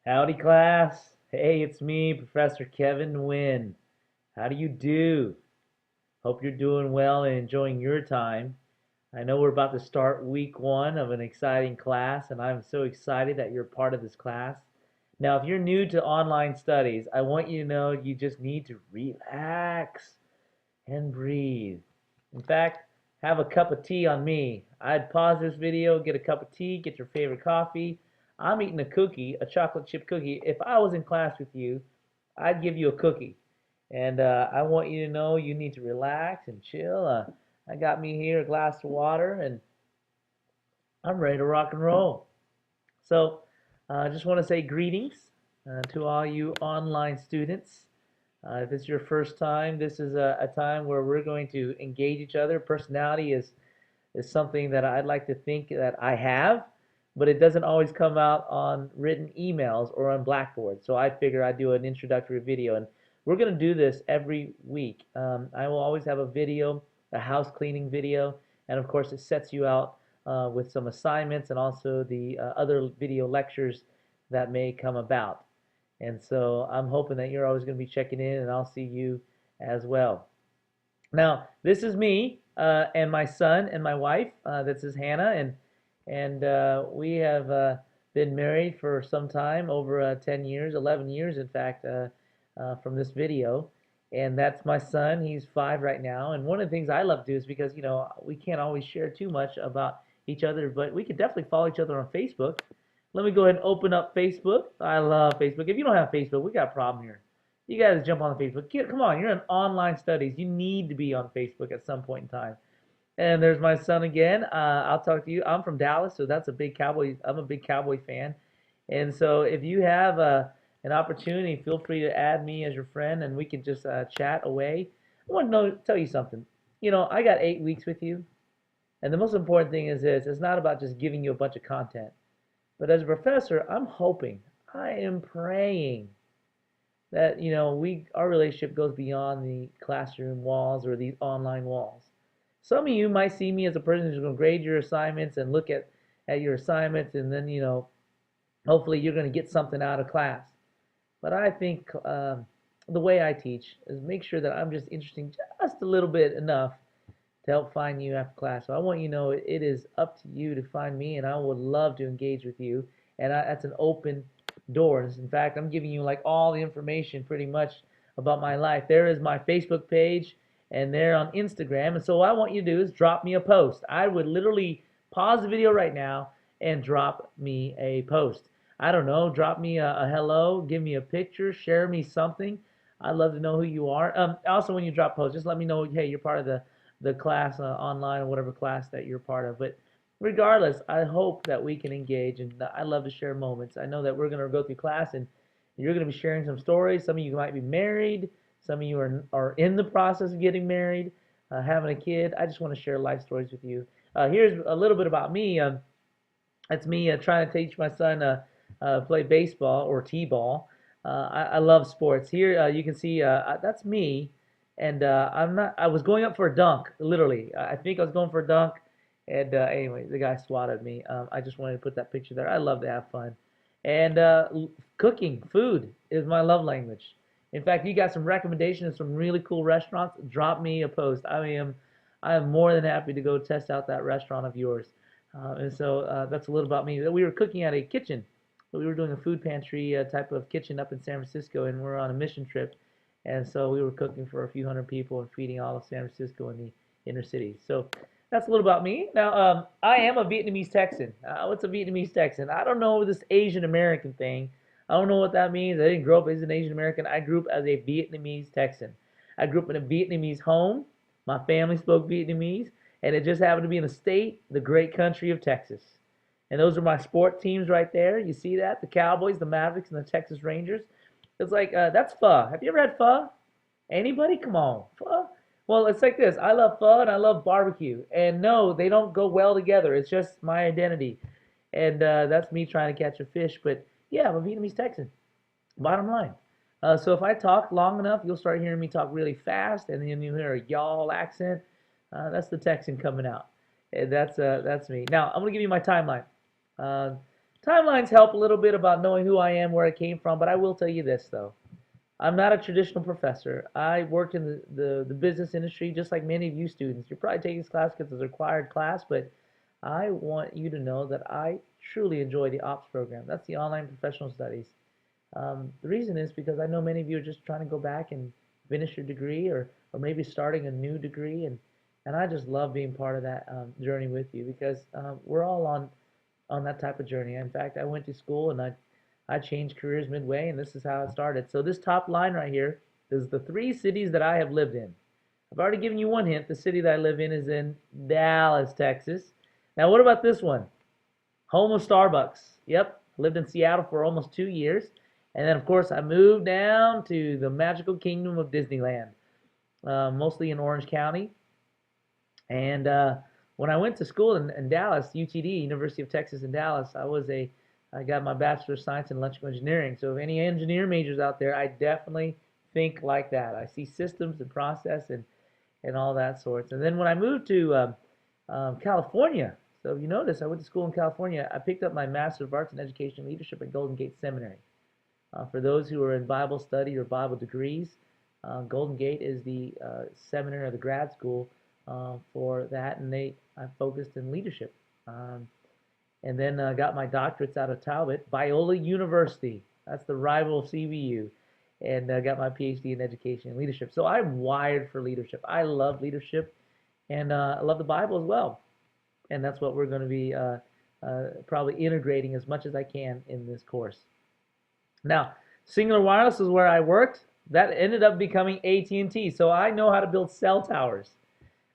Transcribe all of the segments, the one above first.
Howdy, class. Hey, it's me, Professor Kevin Nguyen. How do you do? Hope you're doing well and enjoying your time. I know we're about to start week one of an exciting class, and I'm so excited that you're part of this class. Now, if you're new to online studies, I want you to know you just need to relax and breathe. In fact, have a cup of tea on me. I'd pause this video, get a cup of tea, get your favorite coffee. I'm eating a cookie, a chocolate chip cookie. If I was in class with you, I'd give you a cookie. And I want you to know you need to relax and chill. I got me here a glass of water, and I'm ready to rock and roll. So I just want to say greetings to all you online students. If it's your first time, this is a time where we're going to engage each other. Personality is something that I'd like to think that I have, but it doesn't always come out on written emails or on Blackboard. So I figure I'd do an introductory video, and we're going to do this every week. I will always have a video, a house cleaning video, and of course it sets you out with some assignments and also the other video lectures that may come about. And so I'm hoping that you're always going to be checking in, and I'll see you as well. Now, this is me and my son and my wife. This is Hannah, and we have been married for some time, over 10 years, 11 years, in fact, from this video. And that's my son. He's 5 right now. And one of the things I love to do is because, we can't always share too much about each other, but we can definitely follow each other on Facebook. Let me go ahead and open up Facebook. I love Facebook. If you don't have Facebook, we got a problem here. You guys jump on the Facebook. Come on, you're in online studies. You need to be on Facebook at some point in time. And there's my son again. I'll talk to you. I'm from Dallas, so that's a big Cowboy. I'm a big Cowboy fan. And so if you have an opportunity, feel free to add me as your friend, and we can just chat away. I want to tell you something. I got 8 weeks with you, and the most important thing is this: it's not about just giving you a bunch of content. But as a professor, I'm hoping, I am praying that our relationship goes beyond the classroom walls or these online walls. Some of you might see me as a person who's going to grade your assignments and look at your assignments, and then hopefully you're going to get something out of class. But I think the way I teach is make sure that I'm just interesting just a little bit enough to help find you after class. So I want you to know it is up to you to find me, and I would love to engage with you. And that's an open door. In fact, I'm giving you like all the information pretty much about my life. There is my Facebook page, and they're on Instagram. And so what I want you to do is drop me a post. I would literally pause the video right now and drop me a post. I don't know, drop me a hello, give me a picture, share me something. I'd love to know who you are. Also, when you drop posts, just let me know, hey, you're part of the class online or whatever class that you're part of. But regardless, I hope that we can engage, and I love to share moments. I know that we're going to go through class, and you're going to be sharing some stories. Some of you might be married. Some of you are in the process of getting married, having a kid. I just want to share life stories with you. Here's a little bit about me. That's me trying to teach my son play baseball or t-ball. I love sports. Here you can see that's me, and I was going up for a dunk, literally. I think I was going for a dunk, and anyway, the guy swatted me. I just wanted to put that picture there. I love to have fun, and cooking, food is my love language. In fact, you got some recommendations of some really cool restaurants, drop me a post. I am more than happy to go test out that restaurant of yours. And so that's a little about me. We were cooking at a kitchen. We were doing a food pantry type of kitchen up in San Francisco, and we're on a mission trip. And so we were cooking for a few hundred people and feeding all of San Francisco and the inner city. So that's a little about me. Now, I am a Vietnamese Texan. What's a Vietnamese Texan? I don't know this Asian American thing. I don't know what that means. I didn't grow up as an Asian American. I grew up as a Vietnamese Texan. I grew up in a Vietnamese home. My family spoke Vietnamese, and it just happened to be in the state, the great country of Texas. And those are my sport teams right there. You see that? The Cowboys, the Mavericks, and the Texas Rangers. It's like, that's pho. Have you ever had pho? Anybody? Come on. Pho? Well, it's like this. I love pho and I love barbecue. And no, they don't go well together. It's just my identity. And that's me trying to catch a fish. But yeah, I'm a Vietnamese Texan. Bottom line. So if I talk long enough, you'll start hearing me talk really fast, and then you'll hear a y'all accent. That's the Texan coming out. And that's me. Now, I'm going to give you my timeline. Uh, Timelines help a little bit about knowing who I am, where I came from, but I will tell you this though. I'm not a traditional professor. I worked in the business industry just like many of you students. You're probably taking this class because it's a required class, but I want you to know that I truly enjoy the OPS program. That's the online professional studies. The reason is because I know many of you are just trying to go back and finish your degree or maybe starting a new degree, and I just love being part of that journey with you because we're all on that type of journey. In fact, I went to school and I changed careers midway, and this is how it started. So this top line right here is the 3 cities that I have lived in. I've already given you one hint. The city that I live in is in Dallas, Texas. Now, what about this one? Home of Starbucks. Yep, I lived in Seattle for almost 2 years. And then, of course, I moved down to the magical kingdom of Disneyland, mostly in Orange County. And when I went to school in Dallas, UTD, University of Texas in Dallas, I got my Bachelor of Science in Electrical Engineering. So if any engineer majors out there, I definitely think like that. I see systems and process and all that sorts. And then when I moved to California, so if you notice, I went to school in California. I picked up my Master of Arts in Education and Leadership at Golden Gate Seminary. For those who are in Bible study or Bible degrees, Golden Gate is the seminary or the grad school for that, and I focused in leadership. And then got my doctorates out of Talbot, Biola University. That's the rival of CBU. And got my PhD in education and leadership. So I'm wired for leadership. I love leadership, and I love the Bible as well. And that's what we're going to be probably integrating as much as I can in this course. Now, Singular Wireless is where I worked. That ended up becoming AT&T. So I know how to build cell towers.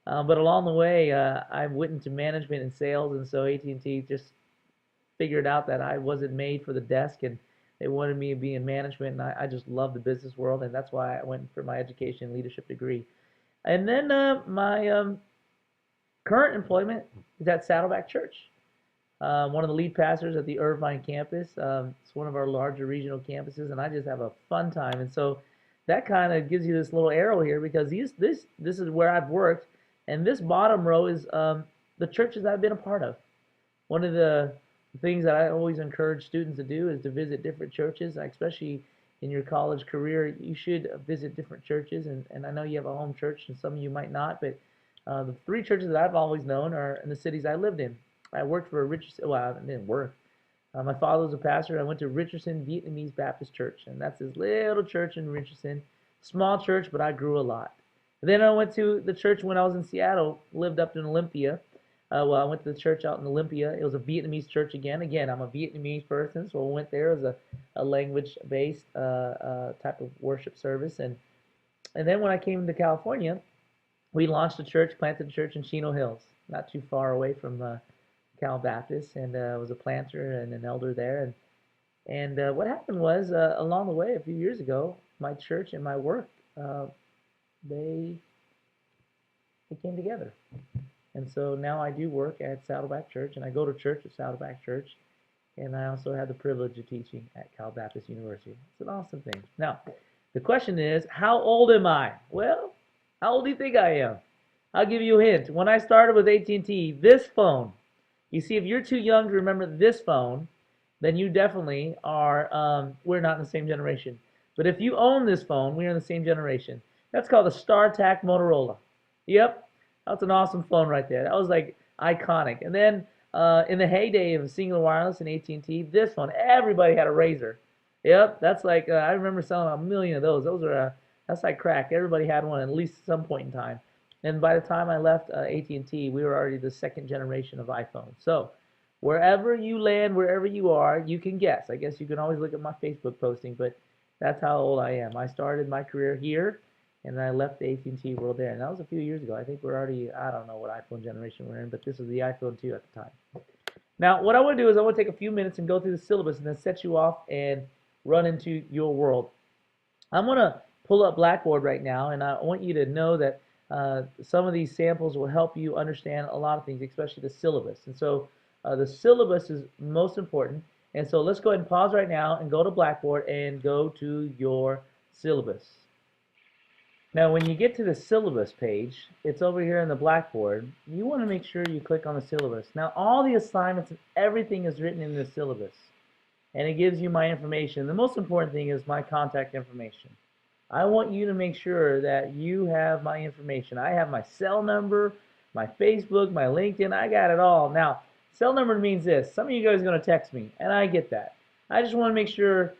But along the way, I went into management and sales, and so AT&T just figured out that I wasn't made for the desk, and they wanted me to be in management, and I just love the business world, and that's why I went for my education and leadership degree. And then my current employment is at Saddleback Church, one of the lead pastors at the Irvine campus. It's one of our larger regional campuses, and I just have a fun time. And so that kind of gives you this little arrow here because this is where I've worked, and this bottom row is the churches I've been a part of. One of the things that I always encourage students to do is to visit different churches, especially in your college career. You should visit different churches, and I know you have a home church, and some of you might not, but the 3 churches that I've always known are in the cities I lived in. I worked for a Richardson, well, I didn't work. My father was a pastor. I went to Richardson Vietnamese Baptist Church, and that's his little church in Richardson. Small church, but I grew a lot. And then I went to the church when I was in Seattle, lived up in Olympia. I went to the church out in Olympia. It was a Vietnamese church again. Again, I'm a Vietnamese person, so I went there as a language-based type of worship service. And then when I came to California, we launched a church, planted a church in Chino Hills, not too far away from Cal Baptist, and was a planter and an elder there. And what happened was, along the way, a few years ago, my church and my work, they came together. And so now I do work at Saddleback Church, and I go to church at Saddleback Church, and I also have the privilege of teaching at Cal Baptist University. It's an awesome thing. Now, the question is, how old am I? Well, how old do you think I am? I'll give you a hint. When I started with AT&T, this phone, you see, if you're too young to remember this phone, then you definitely are, we're not in the same generation. But if you own this phone, we're in the same generation. That's called a StarTAC Motorola. Yep, that's an awesome phone right there. That was like iconic. And then in the heyday of Singular Wireless and AT&T, this phone, everybody had a Razor. Yep, that's like, I remember selling a million of those. Those are, that's like crack. Everybody had one at least some point in time. And by the time I left AT&T, we were already the 2nd generation of iPhone. So wherever you land, wherever you are, you can guess. I guess you can always look at my Facebook posting, but that's how old I am. I started my career here, and I left the AT&T world there. And that was a few years ago. I think we're already, I don't know what iPhone generation we're in, but this was the iPhone 2 at the time. Now, what I want to do is I want to take a few minutes and go through the syllabus and then set you off and run into your world. I'm going to pull up Blackboard right now, and I want you to know that some of these samples will help you understand a lot of things, especially the syllabus. And so the syllabus is most important. And so let's go ahead and pause right now and go to Blackboard and go to your syllabus. Now, when you get to the syllabus page, it's over here in the Blackboard. You want to make sure you click on the syllabus. Now, all the assignments and everything is written in the syllabus, and it gives you my information. The most important thing is my contact information. I want you to make sure that you have my information. I have my cell number, my Facebook, my LinkedIn. I got it all. Now, cell number means this. Some of you guys are going to text me, and I get that. I just want to make sure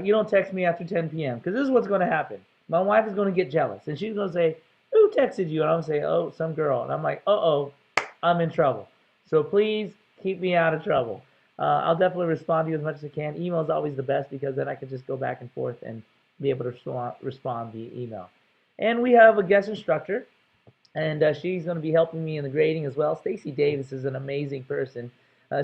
you don't text me after 10 p.m. because this is what's going to happen. My wife is going to get jealous, and she's going to say, "Who texted you?" And I'm going to say, "Oh, some girl." And I'm like, "Uh-oh, I'm in trouble." So please keep me out of trouble. I'll definitely respond to you as much as I can. Email is always the best because then I can just go back and forth and be able to respond via email. And we have a guest instructor, and she's going to be helping me in the grading as well. Stacy Davis is an amazing person.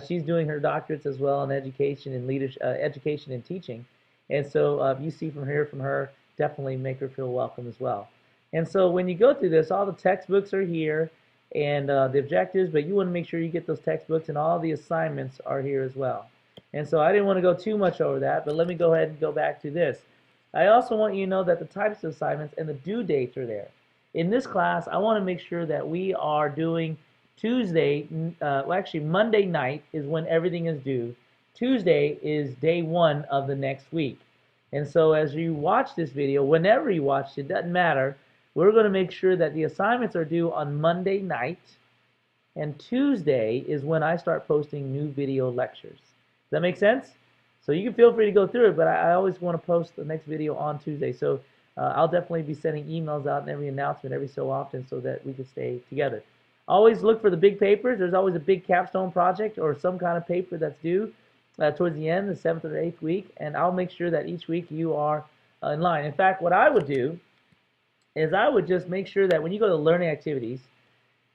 She's doing her doctorates as well in education and leadership, education and teaching. And so if you see from her, definitely make her feel welcome as well. And so when you go through this, all the textbooks are here and the objectives, but you want to make sure you get those textbooks, and all the assignments are here as well. And so I didn't want to go too much over that, but let me go ahead and go back to this. I also want you to know that the types of assignments and the due dates are there. In this class, I want to make sure that we are doing Tuesday, well actually Monday night is when everything is due. Tuesday is day one of the next week. And so as you watch this video, whenever you watch it, doesn't matter, we're going to make sure that the assignments are due on Monday night, and Tuesday is when I start posting new video lectures. Does that make sense? So you can feel free to go through it, but I always want to post the next video on Tuesday. So I'll definitely be sending emails out and every announcement every so often so that we can stay together. Always look for the big papers. There's always a big capstone project or some kind of paper that's due towards the end, the 7th or 8th week, and I'll make sure that each week you are in line. In fact, what I would do is I would just make sure that when you go to learning activities,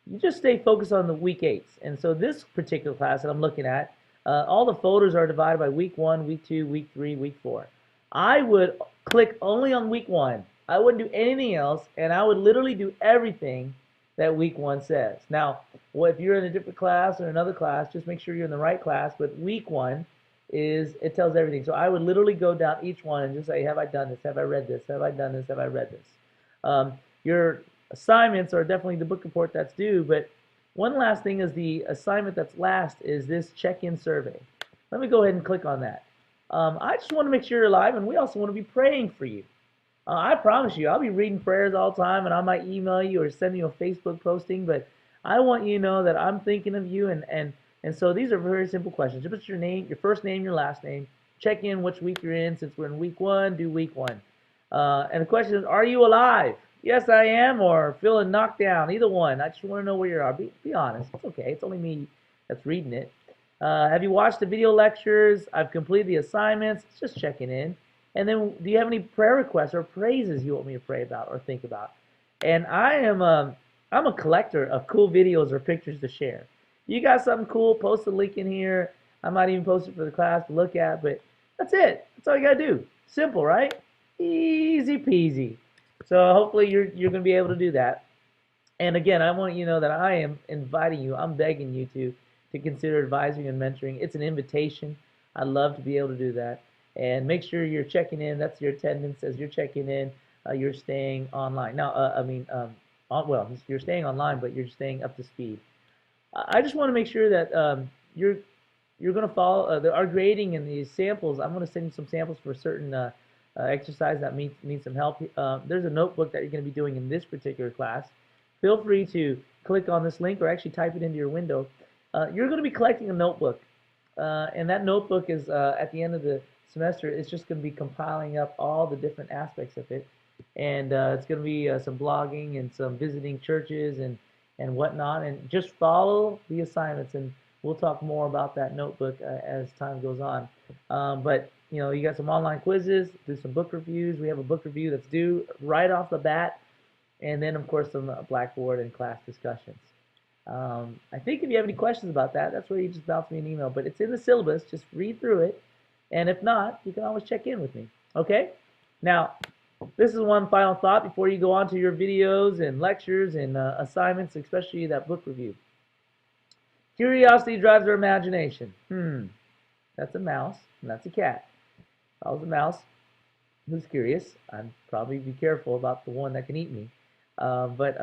you just stay focused on the week 8s. And so this particular class that I'm looking at, all the folders are divided by week 1, week 2, week 3, week 4. I would click only on week 1. I wouldn't do anything else, and I would literally do everything that week 1 says. Now, if you're in a different class or another class, just make sure you're in the right class, but week 1 it tells everything. So I would literally go down each one and just say, have I done this? Have I read this? Have I done this? Have I read this? Your assignments are definitely the book report that's due, but one last thing is the assignment that's last is this check-in survey. Let me go ahead and click on that. I just want to make sure you're alive, and we also want to be praying for you. I promise you, I'll be reading prayers all the time, and I might email you or send you a Facebook posting, but I want you to know that I'm thinking of you, and so these are very simple questions. Just put your name, your first name, your last name. Check in which week you're in. Since we're in week 1, do week 1. And the question is, are you alive? Yes, I am, or feeling knocked down. Either one. I just want to know where you are. Be honest. It's okay. It's only me that's reading it. Have you watched the video lectures? I've completed the assignments. It's just checking in. And then, do you have any prayer requests or praises you want me to pray about or think about? And I'm a collector of cool videos or pictures to share. You got something cool? Post a link in here. I might even post it for the class to look at. But that's it. That's all you gotta do. Simple, right? Easy peasy. So hopefully you're going to be able to do that. And again, I want you to know that I am inviting you, I'm begging you to consider advising and mentoring. It's an invitation. I'd love to be able to do that. And make sure you're checking in. That's your attendance as you're checking in. You're staying online. Now, well, you're staying online, but you're staying up to speed. I just want to make sure that you're going to follow our grading and these samples. I'm going to send you some samples for certain exercise that needs some help. There's a notebook that you're going to be doing in this particular class. Feel free to click on this link or actually type it into your window. You're going to be collecting a notebook, and that notebook is at the end of the semester. It's just going to be compiling up all the different aspects of it, and it's going to be some blogging and some visiting churches and whatnot. And just follow the assignments, and we'll talk more about that notebook as time goes on. But you know, you got some online quizzes, do some book reviews. We have a book review that's due right off the bat, and then of course some Blackboard and class discussions. I think if you have any questions about that, that's where you just bounce me an email. But it's in the syllabus. Just read through it, and if not, you can always check in with me. Okay? Now, this is one final thought before you go on to your videos and lectures and assignments, especially that book review. Curiosity drives our imagination. That's a mouse, and that's a cat. Follows the mouse. who's curious. I'd probably be careful about the one that can eat me. But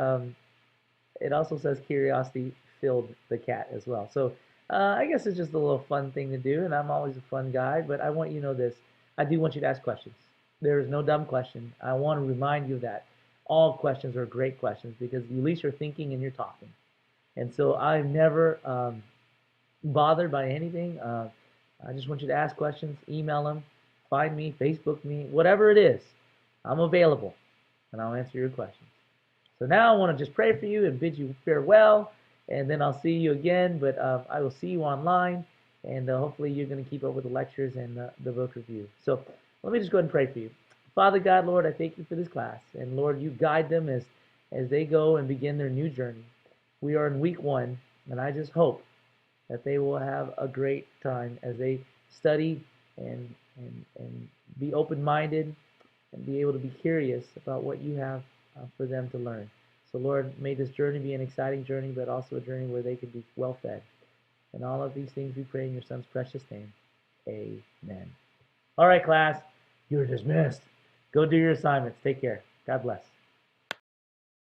it also says curiosity filled the cat as well. So I guess it's just a little fun thing to do, and I'm always a fun guy. But I want you to know this: I do want you to ask questions. There is no dumb question. I want to remind you that all questions are great questions because at least you're thinking and you're talking. And so I'm never bothered by anything. I just want you to ask questions, email them, find me, Facebook me, whatever it is. I'm available, and I'll answer your questions. So now I want to just pray for you and bid you farewell, and then I'll see you again. But I will see you online, and hopefully you're going to keep up with the lectures and the book review. So let me just go ahead and pray for you. Father God, Lord, I thank you for this class, and Lord, you guide them as they go and begin their new journey. We are in week 1, and I just hope that they will have a great time as they study and be open-minded and be able to be curious about what you have for them to learn. So Lord, may this journey be an exciting journey, but also a journey where they can be well fed. And all of these things we pray in your son's precious name. Amen. All right, class, you're dismissed. Go do your assignments. Take care. God bless.